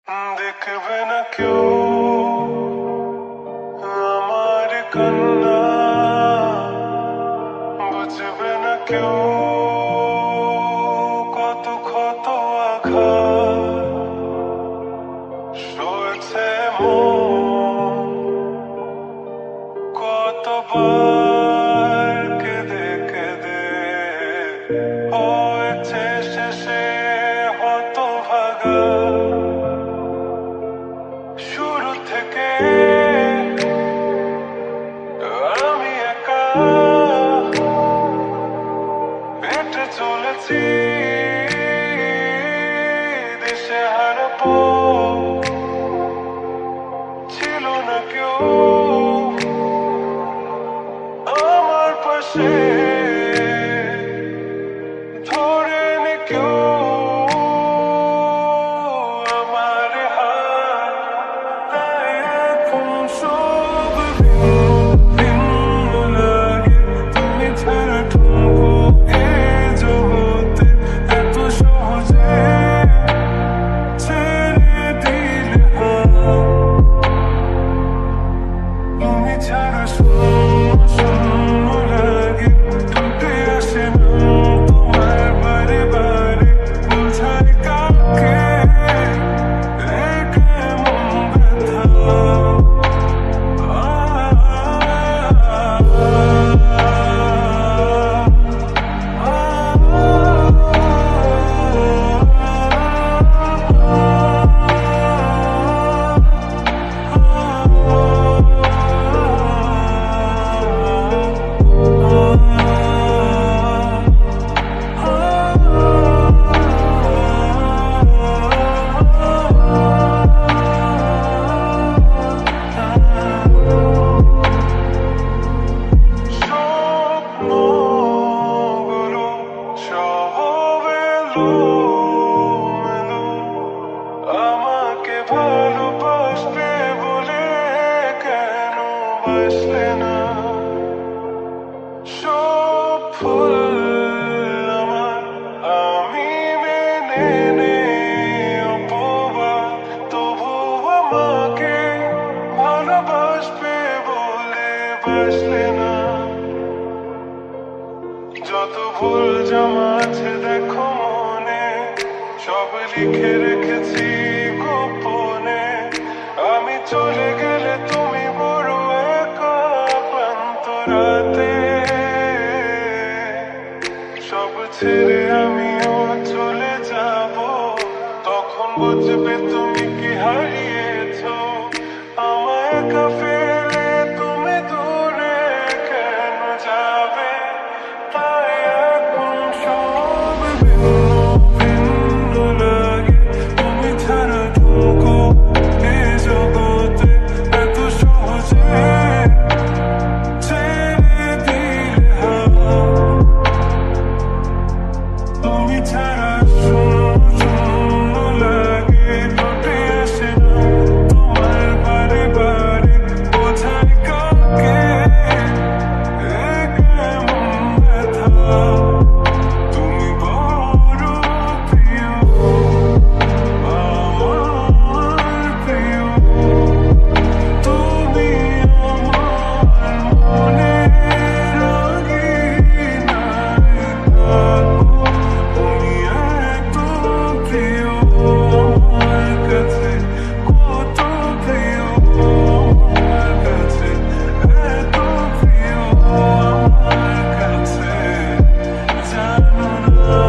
দেখবে না কেউ আমার কান্না, বুঝবে না কেউ কত ক্ষত আঘাত সয়েছে মন, কতবার কেঁদে কেঁদে হয়েছে শেষে হতভাগা। শুরু থেকে আমি একা হেঁটে চলেছি দেশে হারাবো, ছিল না কেউ আমার পাশে, ধরে নে কেউ আমার হাত। তাই এখন সব ভিন্ন ভিন্ন লাগে, তুমি ছাড়া ঠুনকো এ জগতে এত সহজে ছেড়ে দিলে হাত। তুমি ছাড়া শূন্য শূন্য লাগে, ঠোঁটে আসে নাম তোমার বারে বারে, বোঝায় কাকে এ কেমন ব্যথা। স্বপ্নগুলো সব এলোমেলো, আমাকে ভালোবাসবে বলে কেন বাসলে না। সব ভুল আমার, আমি মেনে নেই অপবাদ, তবু আমাকে ভালোবাসবে বলে বাসলে না। যত ভুল জমা আছে দেখো মনে, সব লিখে রেখেছি গোপনে। আমি চলে গেলে তুমি বড় একা ক্লান্ত রাতে, সব ছেড়ে আমিও চলে যাব, তখন বুঝবে তুমি কি হারিয়েছো। আমায় একা ফেলে তুমি দূরে কেন যাবে। তাই এখন সব ভিন্ন ভিন্ন লাগে, তুমি ছাড়া ঠুনকো এ জগতে এত সহজে ছেড়ে দিলে হাত। তুমি ছাড়া শূন্য শূন্য লাগে, ঠোঁটে আসে নাম তোমার বারে বারে, বোঝায় কাকে এ কেমন ব্যথা। তুমি বড় প্রিয়, আমার প্রিয়, তুমি আমার মনের আঙিনায় থাকো। তুমি এত প্রিয় আমার কাছে, কত প্রিয় আমার কাছে, এত প্রিয় আমার কাছে, জানো না।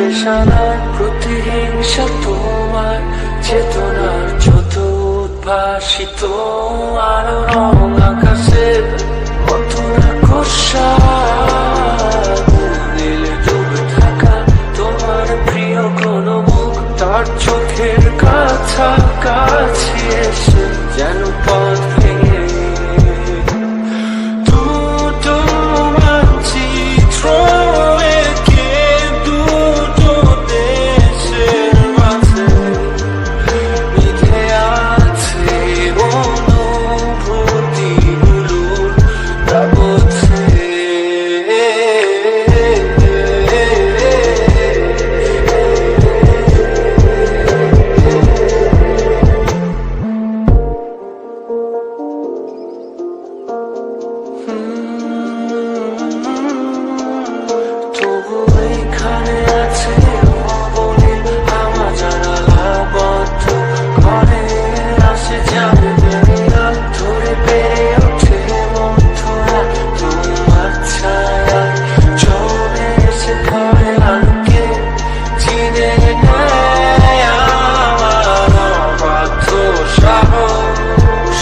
পেশানার প্রতিহিংসা তোমার চেতনার যত উদ্ভাসিত আলো রং আকাশের মতো রাক্ষসা নীলে ডুবে থাকা তোমার প্রিয় কোন মুখ তার চোখের কাছাকাছি এসে যেন পথ ভেঙে দুটো মানচিত্র এঁকে দুটো দেশের মাঝে মিথে আছে অনুভূতিগুলোর তাবৎসে তবু এখানে আছে অবনীল আমার জানালা বদ্ধ ঘরে আসে জানলা ধরে পেরে ওঠে মন্থরা তোমার ছায়ায় চলে এসে ঘরে আলোকে চিনে নেয় আমার অবাধ্য সাহস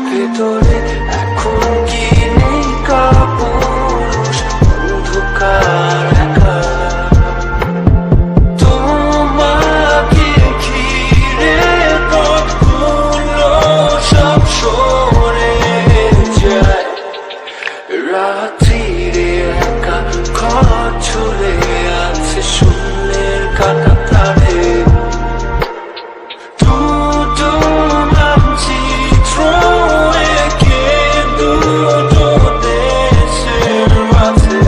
ভেতরে এখন কি নেই কাপুরুষ অন্ধকার একা তোমাকে ঘিরে পথগুলো সব সরে যায় রাত্রিরে একা ঘর ঝুলে আছে শূন্যের কাঁটাতারে দুটো মানচিত্র এঁকে দুটো দেশের মাঝে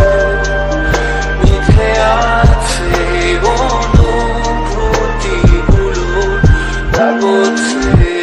মিথে আছে অনুভূতিগুলোর তাবৎসে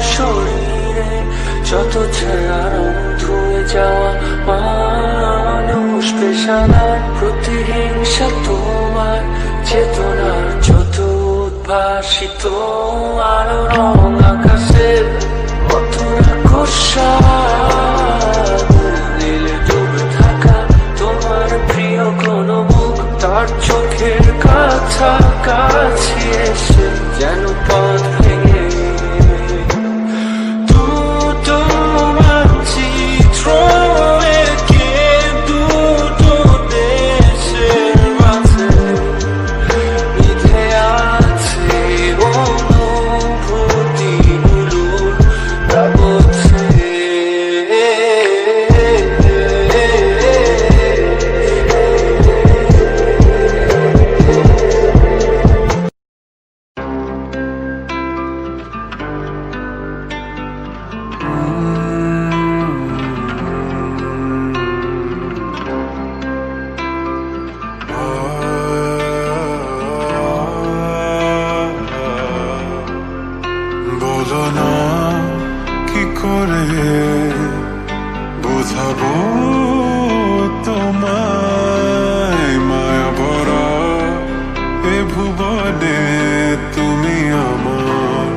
শরীরে যত ছায়া রং ধুয়ে যাওয়া মানুষ পেশানার প্রতিহিংসা তোমার চেতনার যত উদ্ভাসিত আলো রং আকাশের মতো রাক্ষসা নীলে ডুবে থাকা তোমার প্রিয় কোন মুখ তার চোখের কাছাকাছি এসে যেন পথ ভেঙে দুটো মানচিত্র এঁকে দুটো দেশের মাঝে মিথে আছে অনুভূতিগুলোর তাবৎসে বলো না কি করে বোঝাবো তোমায় মায়া ভরা এ ভুবনে তুমি আমার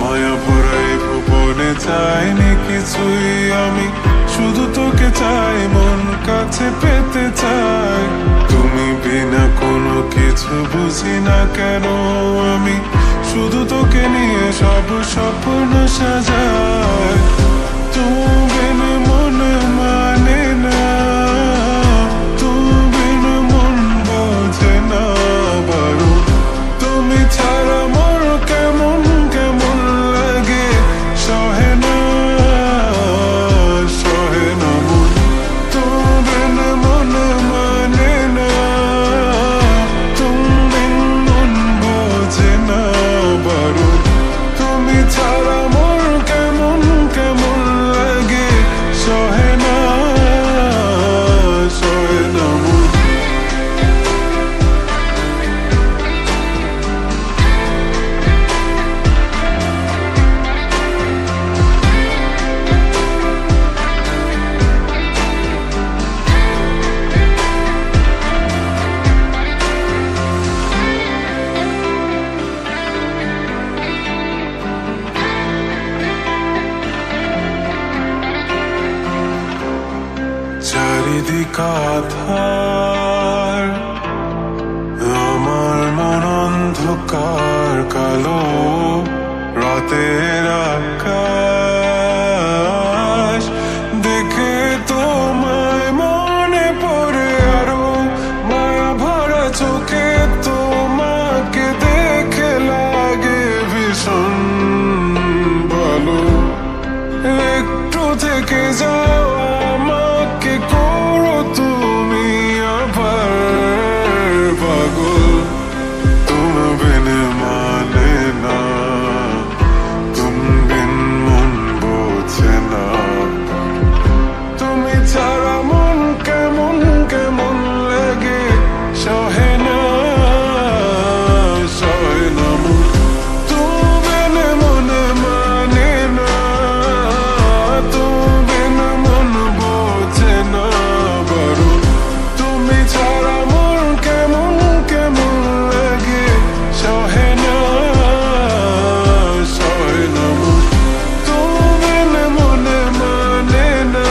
মায়া ভরা এ ভুবনে চাইনি কিছুই আমি শুধু তোকে চাই মন কাছে পেতে চাই তুমি বিনা কোনো কিছু বুঝি না কেন আমি শুধু তোকে নিয়ে সব স্বপ্ন সাজাই তুমি বিনা মন মানে না তুমি বিনা মন বোঝে না বারো তুমি ছাড়া মোর কেমন কেমন লাগে সহে না দিকাধার, আমার মন অন্ধকার কালো রাতের আকাশ দেখে তোমায় মনে পড়ে আরো মায়া ভরা চোখে তোমাকে দেখে লাগে ভীষণ ভালো। একটু থেকে যাও আমাকে করো তুমি আবার পাগল। তুমি বিন মানে না, তুমি বিন মন বোঝে না। তুমি ছাড়া মন কেমন কেমন লাগে, সহে না সহে না মন। তুমি বিন মনে মানে না, তুমি বিন মন বোঝে না বারো। তুমি ছাড়া মন কেমন কেমন লাগে, সহে না সহে না মন। তুমি বিন মনে মানে না,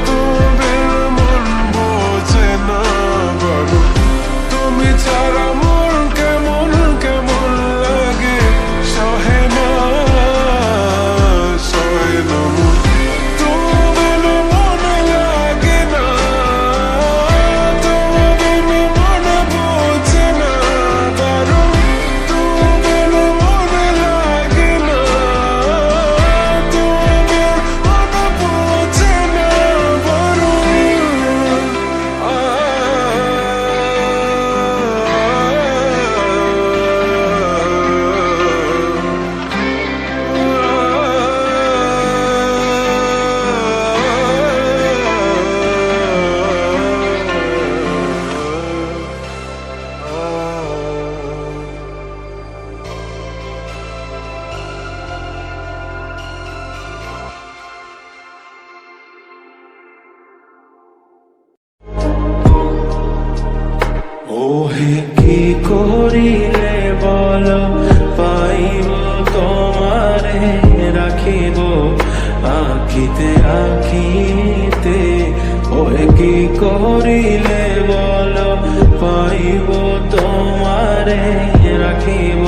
তুমি বিন মন বোঝে না বারো। তুমি ছাড়া মন কেমন কেমন লাগে, সহে না সহে না মন। তুমি বিন মনে লাগে না, তুমি বিন মনে বোঝে না বারো। তুমি বিন মনে লাগে না, তুমি বিন মনে বোঝে না বারো। ওহে কি করিলে বলো পাইব তোমারে রাখিব আখিতে আখিতে। ওহে কি করিলে বলো পাইব তোমারে রাখিব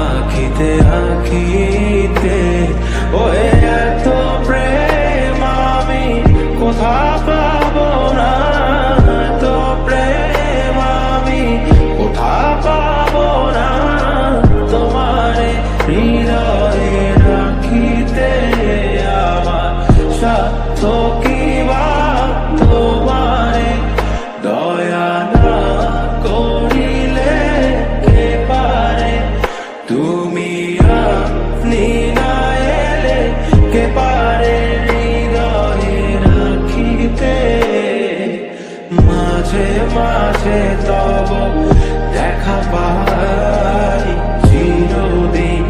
আখিতে আখিতে। ওহে এত প্রেম আমি কোথা পাবো না, এত প্রেম আমি কোথা পাবো না। তোমারে হৃদয়ে রাখিতে আমার সাধ্য কি বা তোমারে দয়া না করিলে কে পারে। তুমি আপনি না এলে কে পারে হৃদয়ে রাখিতে। মাঝে মাঝে তব দেখা পাই চিরদিন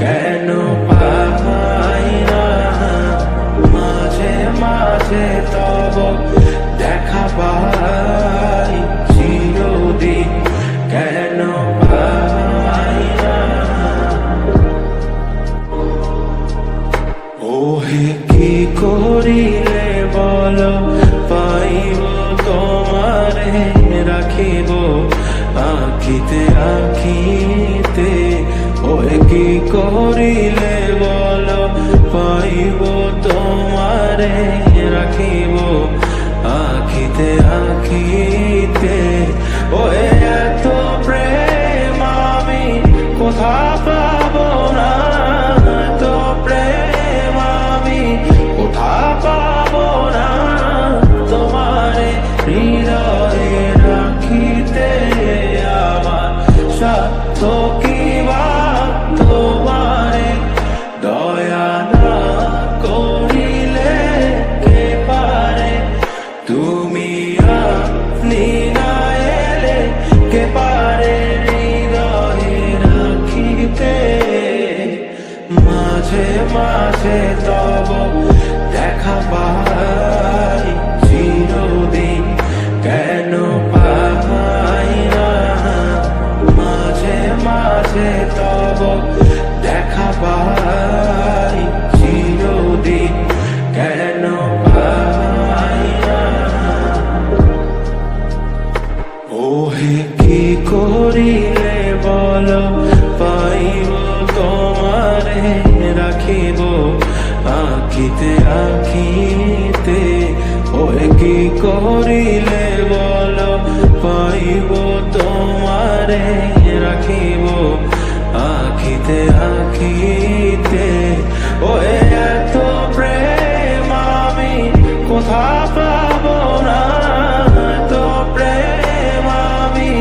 কেন পাই না। মাঝে মাঝে তব দেখা পাই চিরদিন কেন পাই না। ওহে কি করিলে বলো পাইব তোমারে রাখিব আখিতে আখিতে। ওহে কি করিলে বলো পাইব তোমারে রাখিব আখিতে আখিতে। ওহে এত প্রেম আমি কোথা পাবো না, এত প্রেম আমি কোথা পাবো না। তোমারে হৃদয়ে রাখিতে আমার সাধ্য কি বা তোমারে দয়া না করিলে কে পারে। তুমি আপনি না এলে কে পারে হৃদয়ে রাখিতে। মাঝে মাঝে তব দেখা পাই চিরদিন কেন পাই না। মাঝে মাঝে তব দেখা পাই চিরদিন কেন পাই রাখিব আখিতে আখিতে। ওই কি করিলে বলো পাইব তোমারে রাখিব আখিতে আখিতে। ওই এত প্রেম আমি কোথা পাবো না, এত প্রেম আমি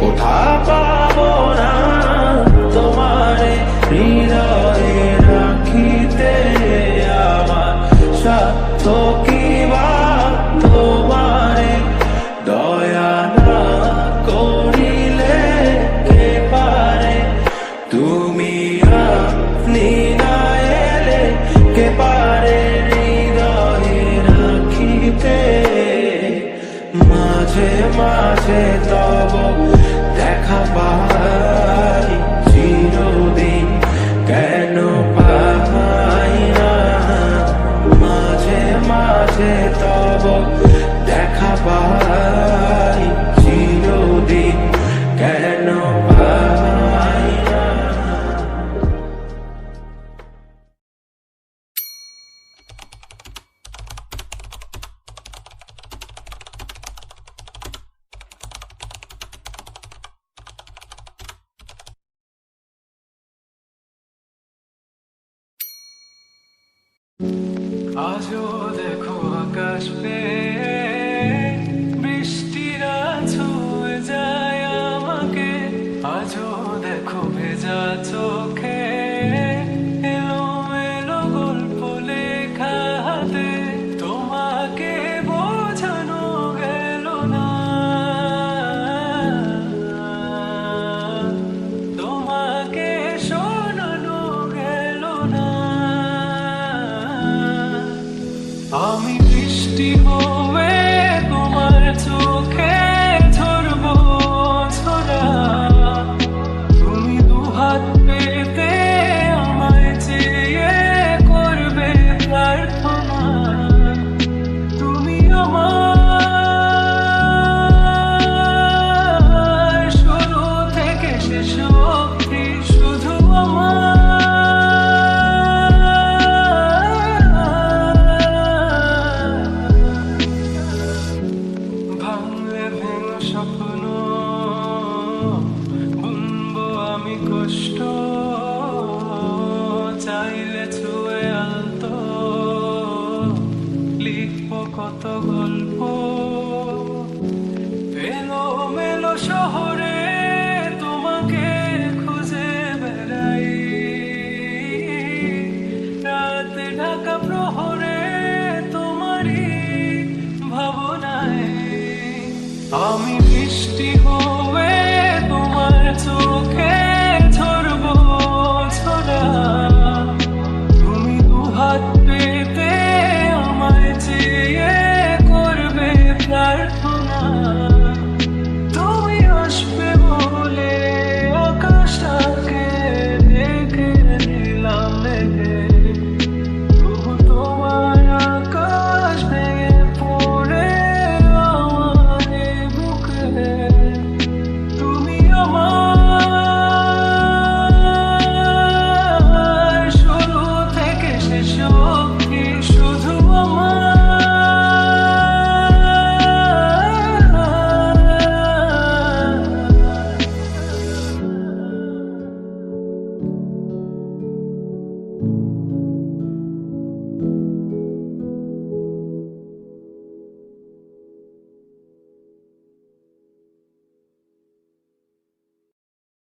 কোথা পাবো না। তোমারে হৃদয়ে রাখিতে আমার সাধ্য কি বা, তোমারে দয়া না করিলে কে পারে। তুমি আপনি না এলে কে পারে হৃদয়ে রাখিতে। মাঝে মাঝে তব দেখা পাই চিরদিন কেন পাই না। মাঝে মাঝে তব দেখা পাই চিরদিন কেন পাই না। আজও দেখো আকাশ পেয়ে